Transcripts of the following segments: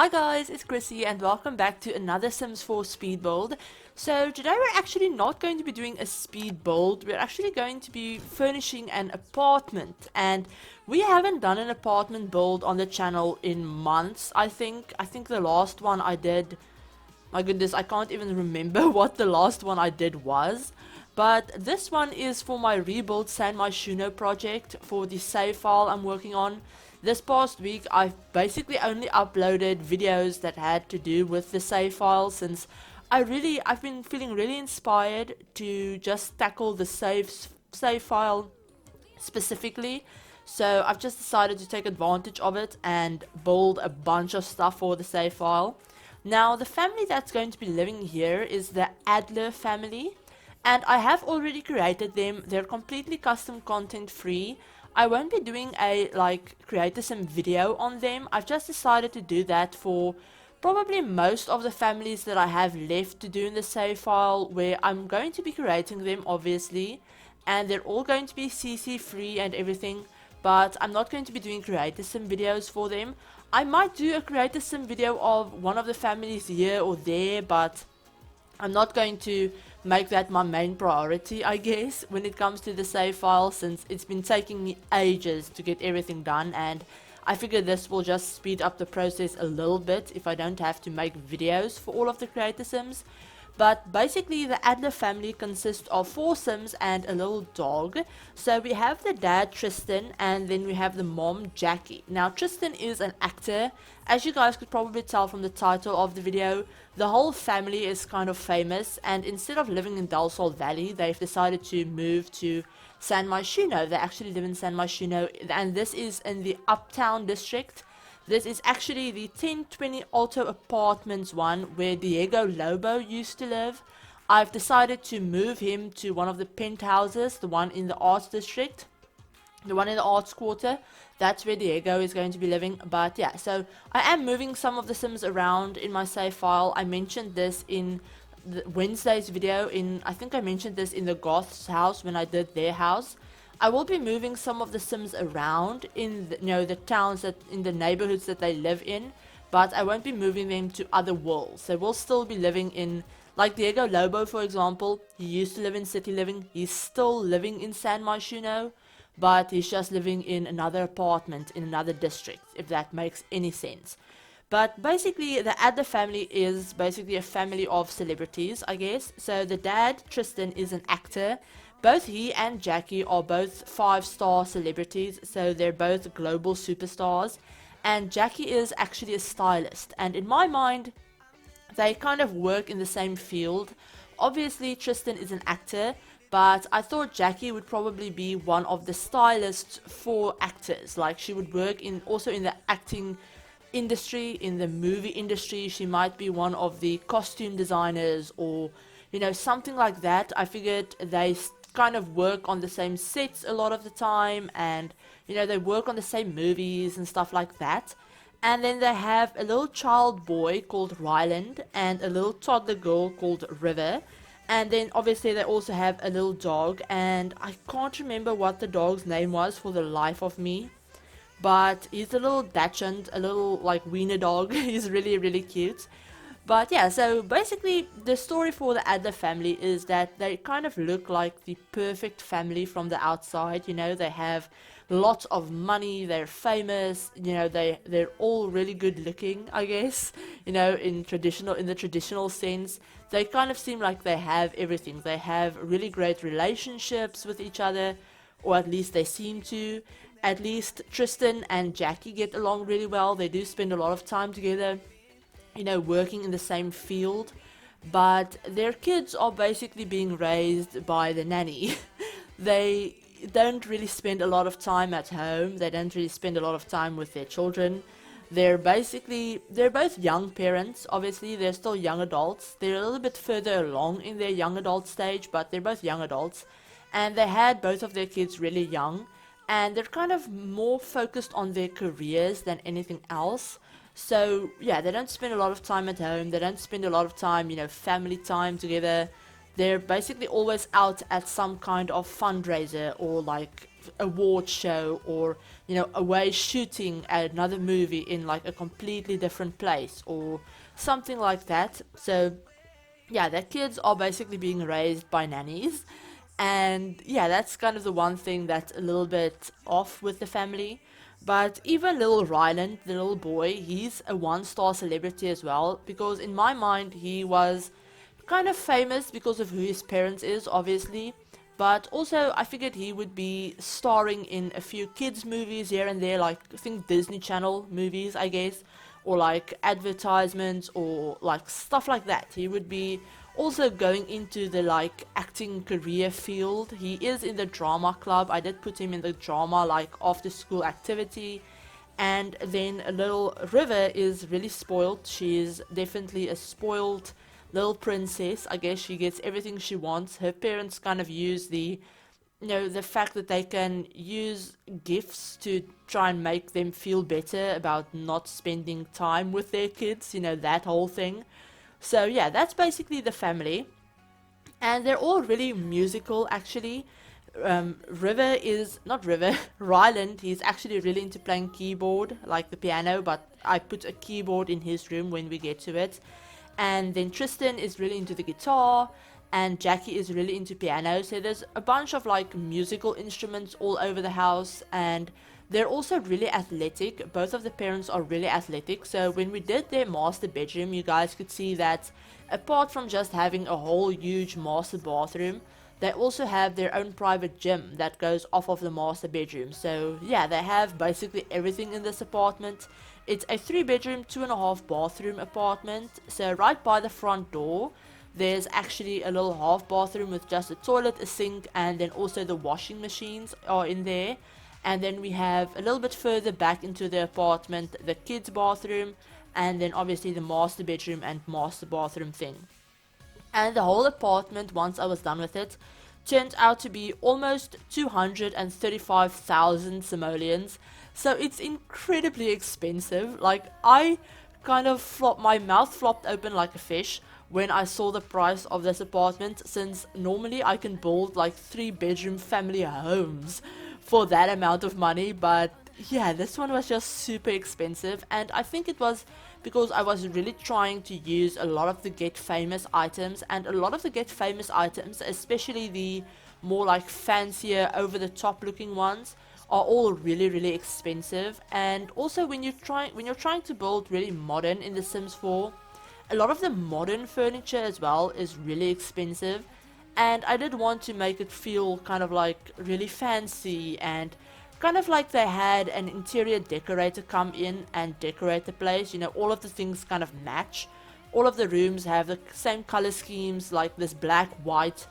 Hi guys, it's Chrissie and welcome back to another Sims 4 speed build. So today we're actually not going to be doing a speed build, we're actually going to be furnishing an apartment, and we haven't done an apartment build on the channel in months. I think the last one I did, my goodness, I can't even remember what the last one I did was. But this one is for my Rebuild Myshuno project for the save file I'm working on. This past week I've basically only uploaded videos that had to do with the save file, since I've been feeling really inspired to just tackle the save file specifically. So I've just decided to take advantage of it and build a bunch of stuff for the save file. Now the family that's going to be living here is the Adler family, and I have already created them. They're completely custom content free. I won't be doing a create a sim video on them. I've just decided to do that for probably most of the families that I have left to do in the save file, where I'm going to be creating them obviously, and they're all going to be CC free and everything, but I'm not going to be doing create a sim videos for them. I might do a create a sim video of one of the families here or there, but I'm not going to make that my main priority, I guess, when it comes to the save file, since it's been taking me ages to get everything done, and I figure this will just speed up the process a little bit if I don't have to make videos for all of the creator sims. But basically the Adler family consists of 4 sims and a little dog. So we have the dad Tristan, and then we have the mom Jackie. Now Tristan is an actor. As you guys could probably tell from the title of the video, the whole family is kind of famous, and instead of living in Del Sol Valley, they've decided to move to Myshuno. They actually live in Myshuno, and this is in the Uptown district. This is actually the 1020 Alto Apartments one, where Diego Lobo used to live. I've decided to move him to one of the penthouses, the one in the arts district, the one in the arts quarter. That's where Diego is going to be living. But yeah, so I am moving some of the sims around in my save file. I mentioned this in Wednesday's video. I think I mentioned this in the Goth's house when I did their house. I will be moving some of the sims around in the towns, in the neighborhoods that they live in, but I won't be moving them to other worlds. They will still be living in, like Diego Lobo for example. He used to live in City Living. He's still living in Myshuno, but he's just living in another apartment in another district, if that makes any sense. But basically the Adler family is basically a family of celebrities, I guess. So the dad Tristan is an actor. Both he and Jackie are both 5-star celebrities, so they're both global superstars. And Jackie is actually a stylist, and in my mind, they kind of work in the same field. Obviously, Tristan is an actor, but I thought Jackie would probably be one of the stylists for actors. Like, she would work also in the acting industry, in the movie industry. She might be one of the costume designers, or something like that. I figured they kind of work on the same sets a lot of the time, and they work on the same movies and stuff like that. And then they have a little child boy called Ryland and a little toddler girl called River. And then obviously they also have a little dog, and I can't remember what the dog's name was for the life of me, but he's a little dachshund, a little wiener dog. He's really, really cute. But yeah, so basically the story for the Adler family is that they kind of look like the perfect family from the outside. They have lots of money, they're famous, they're all really good looking, I guess, in the traditional sense. They kind of seem like they have everything. They have really great relationships with each other, or at least they seem to. At least Tristan and Jackie get along really well. They do spend a lot of time together, working in the same field, but their kids are basically being raised by the nanny. They don't really spend a lot of time at home. They don't really spend a lot of time with their children. They're both young parents. Obviously, they're still young adults. They're a little bit further along in their young adult stage, but they're both young adults, and they had both of their kids really young, and they're kind of more focused on their careers than anything else. So yeah, they don't spend a lot of time at home. They don't spend a lot of time, family time together. They're basically always out at some kind of fundraiser or award show, or away shooting at another movie in like a completely different place or something like that. So yeah, their kids are basically being raised by nannies. And yeah, that's kind of the one thing that's a little bit off with the family. But even little Ryland, the little boy, he's a one-star celebrity as well, because in my mind he was kind of famous because of who his parents is, obviously. But also, I figured he would be starring in a few kids' movies here and there, like I think Disney Channel movies, I guess, or like advertisements or like stuff like that. He would be also going into the like acting career field. He is in the drama club. I did put him in the drama like after school activity. And then a little River is really spoiled. She is definitely a spoiled little princess. I guess she gets everything she wants. Her parents kind of use the fact that they can use gifts to try and make them feel better about not spending time with their kids, that whole thing. So yeah, that's basically the family. And they're all really musical, actually. River is, not River, Ryland, he's actually really into playing keyboard, like the piano, but I put a keyboard in his room when we get to it. And then Tristan is really into the guitar, and Jackie is really into piano. So there's a bunch of like musical instruments all over the house, and they're also really athletic. Both of the parents are really athletic. So when we did their master bedroom, you guys could see that apart from just having a whole huge master bathroom, they also have their own private gym that goes off of the master bedroom. So yeah, they have basically everything in this apartment. It's a 3-bedroom, 2.5 bathroom apartment. So right by the front door, there's actually a little half bathroom with just a toilet, a sink, and then also the washing machines are in there. And then we have a little bit further back into the apartment, the kids' bathroom, and then obviously the master bedroom and master bathroom thing. And the whole apartment, once I was done with it, turned out to be almost 235,000 simoleons. So it's incredibly expensive. Like, I kind of my mouth flopped open like a fish when I saw the price of this apartment, since normally I can build like 3-bedroom family homes for that amount of money. But yeah, this one was just super expensive, and I think it was because I was really trying to use a lot of the Get Famous items, and a lot of the Get Famous items, especially the more like fancier, over the top looking ones, are all really, really expensive. And also when you're trying to build really modern in The Sims 4, a lot of the modern furniture as well is really expensive, and I did want to make it feel kind of like really fancy, and kind of like they had an interior decorator come in and decorate the place. All of the things kind of match. All of the rooms have the same color schemes, like this black, white,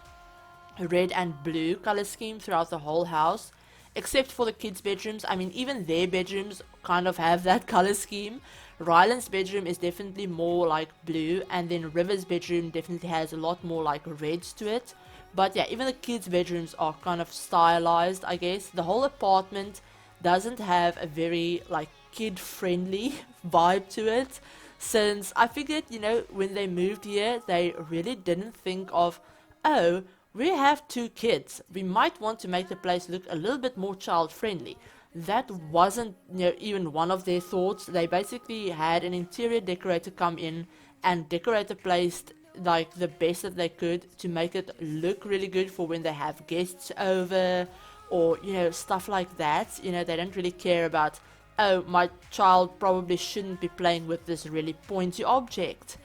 red and blue color scheme throughout the whole house, except for the kids' bedrooms. I mean, even their bedrooms kind of have that color scheme. Ryland's bedroom is definitely more like blue, and then River's bedroom definitely has a lot more like reds to it. But yeah, even the kids' bedrooms are kind of stylized, I guess. The whole apartment doesn't have a very like kid-friendly vibe to it, since I figured, when they moved here, they really didn't think of, oh, we have 2 kids, we might want to make the place look a little bit more child-friendly. That wasn't even one of their thoughts. They basically had an interior decorator come in and decorate the place like the best that they could to make it look really good for when they have guests over, or stuff like that. They don't really care about, oh, my child probably shouldn't be playing with this really pointy object.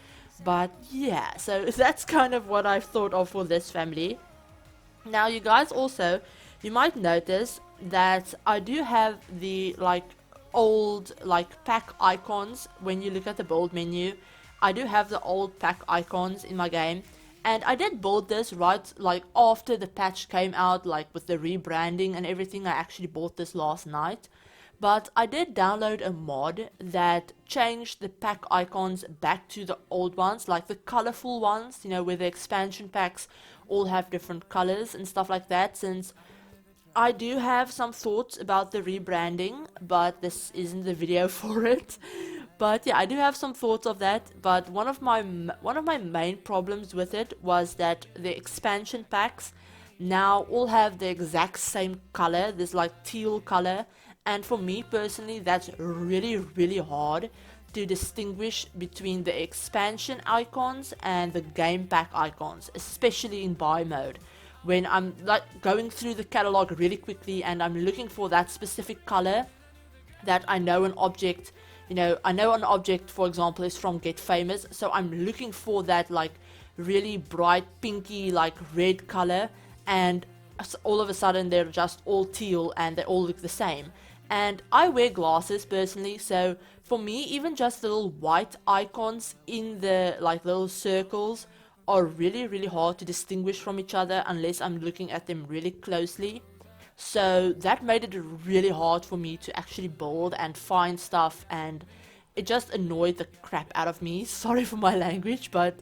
But yeah, so that's kind of what I've thought of for this family. Now you guys also, you might notice that I do have the like old like pack icons. When you look at the build menu, I do have the old pack icons in my game, and I did build this right like after the patch came out, like with the rebranding and everything. I actually bought this last night, but I did download a mod that changed the pack icons back to the old ones, like the colorful ones, where the expansion packs all have different colors and stuff like that. Since I do have some thoughts about the rebranding, but this isn't the video for it. But yeah, I do have some thoughts of that. But one of my main problems with it was that the expansion packs, now all have the exact same color, this like teal color, and for me personally that's really hard to distinguish between the expansion icons and the game pack icons, especially in buy mode. When I'm like going through the catalog really quickly and I'm looking for that specific color that I know an object, I know an object, for example, is from Get Famous, so I'm looking for that like really bright pinky like red color, and all of a sudden they're just all teal and they all look the same. And I wear glasses personally, so for me even just the little white icons in the like little circles are really hard to distinguish from each other unless I'm looking at them really closely. So that made it really hard for me to actually build and find stuff, and it just annoyed the crap out of me. Sorry for my language, but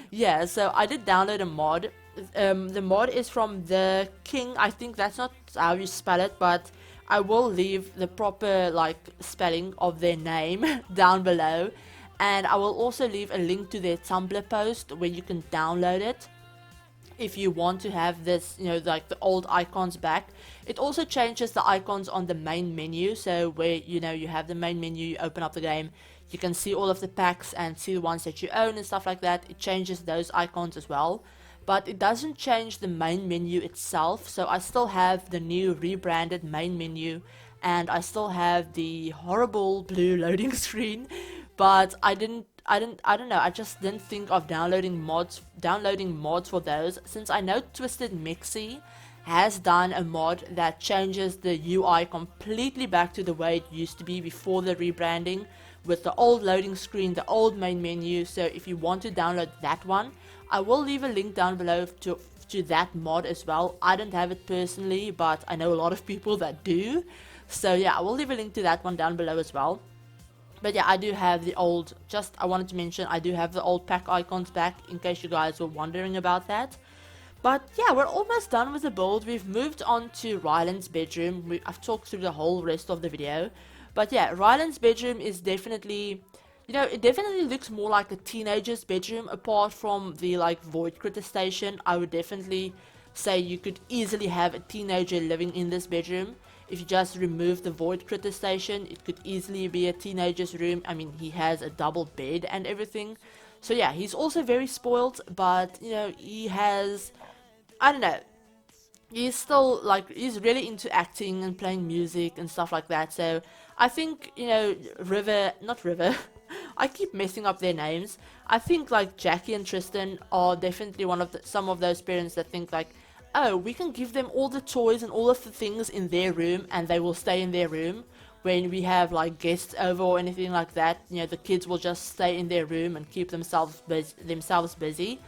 yeah, so I did download a mod. The mod is from The King. I think that's not how you spell it, but I will leave the proper like spelling of their name down below, and I will also leave a link to their Tumblr post where you can download it if you want to have this, like the old icons back. It also changes the icons on the main menu, so where you have the main menu, you open up the game, you can see all of the packs and see the ones that you own and stuff like that. It changes those icons as well, but it doesn't change the main menu itself. So I still have the new rebranded main menu, and I still have the horrible blue loading screen, but I don't know, I just didn't think of downloading mods for those, since I know Twisted Mixie has done a mod that changes the UI completely back to the way it used to be before the rebranding, with the old loading screen, the old main menu. So if you want to download that one, I will leave a link down below to that mod as well. I don't have it personally, but I know a lot of people that do. So yeah, I will leave a link to that one down below as well. But yeah, I do have the old, I wanted to mention, I do have the old pack icons back, in case you guys were wondering about that. But yeah, we're almost done with the build. We've moved on to Ryland's bedroom. I've talked through the whole rest of the video. But yeah, Ryland's bedroom is definitely, it definitely looks more like a teenager's bedroom, apart from the like Void Critter station. I would definitely say you could easily have a teenager living in this bedroom. If you just remove the Void Critter station, it could easily be a teenager's room. I mean, he has a double bed and everything. So yeah, he's also very spoiled, but he has, I don't know, he's still like, he's really into acting and playing music and stuff like that. So I think, not River, I keep messing up their names. I think like Jackie and Tristan are definitely some of those parents that think like, oh, we can give them all the toys and all of the things in their room and they will stay in their room. When we have like guests over or anything like that, the kids will just stay in their room and keep themselves busy.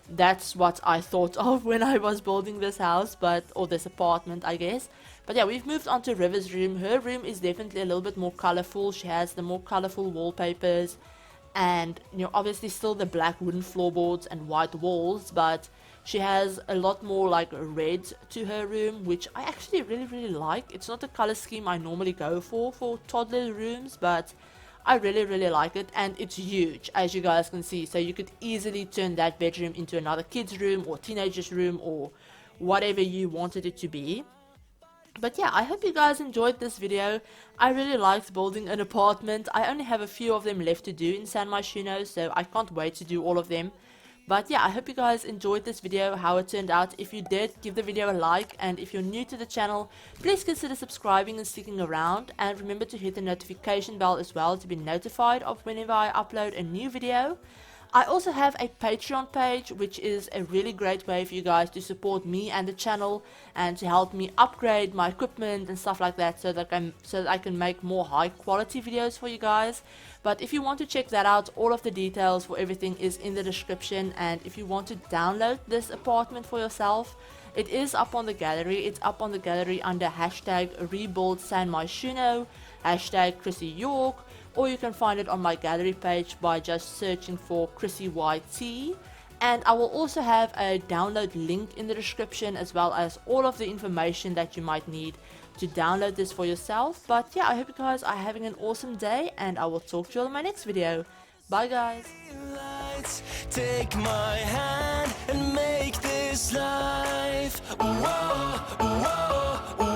That's what I thought of when I was building this house, or this apartment, I guess. But yeah, we've moved on to River's room. Her room is definitely a little bit more colorful. She has the more colorful wallpapers, and obviously still the black wooden floorboards and white walls, but she has a lot more like red to her room, which I actually really like. It's not the color scheme I normally go for toddler rooms, but I really like it, and it's huge, as you guys can see. So you could easily turn that bedroom into another kid's room or teenager's room or whatever you wanted it to be. But yeah, I hope you guys enjoyed this video. I really liked building an apartment. I only have a few of them left to do in San Myshuno, so I can't wait to do all of them. But yeah, I hope you guys enjoyed this video, how it turned out. If you did, give the video a like, and if you're new to the channel, please consider subscribing and sticking around, and remember to hit the notification bell as well to be notified of whenever I upload a new video. I also have a Patreon page, which is a really great way for you guys to support me and the channel and to help me upgrade my equipment and stuff like that, so that I can make more high quality videos for you guys. But if you want to check that out, all of the details for everything is in the description, and if you want to download this apartment for yourself, it is up on the gallery. It's up on the gallery under hashtag rebuild San Myshuno, hashtag ChrissieYork, or you can find it on my gallery page by just searching for ChrissieYT. And I will also have a download link in the description, as well as all of the information that you might need to download this for yourself. But yeah, I hope you guys are having an awesome day, and I will talk to you all in my next video. Bye guys. Take my hand and make this this life. Whoa, whoa,